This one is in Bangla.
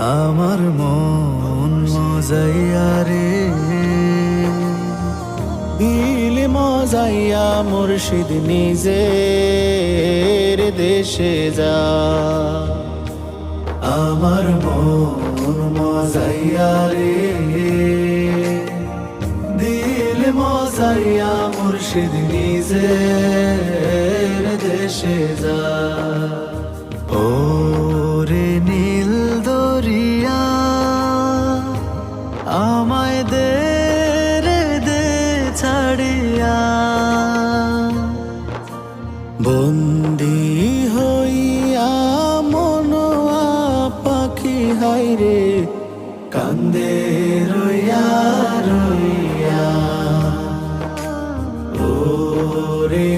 আমার মন মজাইয়া রে, দিল মজাইয়া মুর্শিদ নিজের দেশে যা। আমার মন মজাইয়া রে, দিল মজাইয়া মুর্শিদ নিজের দেশে যা। ও রে নীল দরিয়া আমায় দে রে দে ছাড়িয়া, বন্দি হইয়া মনোয়া পাখি হাইরে কান্দে রইয়া রইয়া। ও রে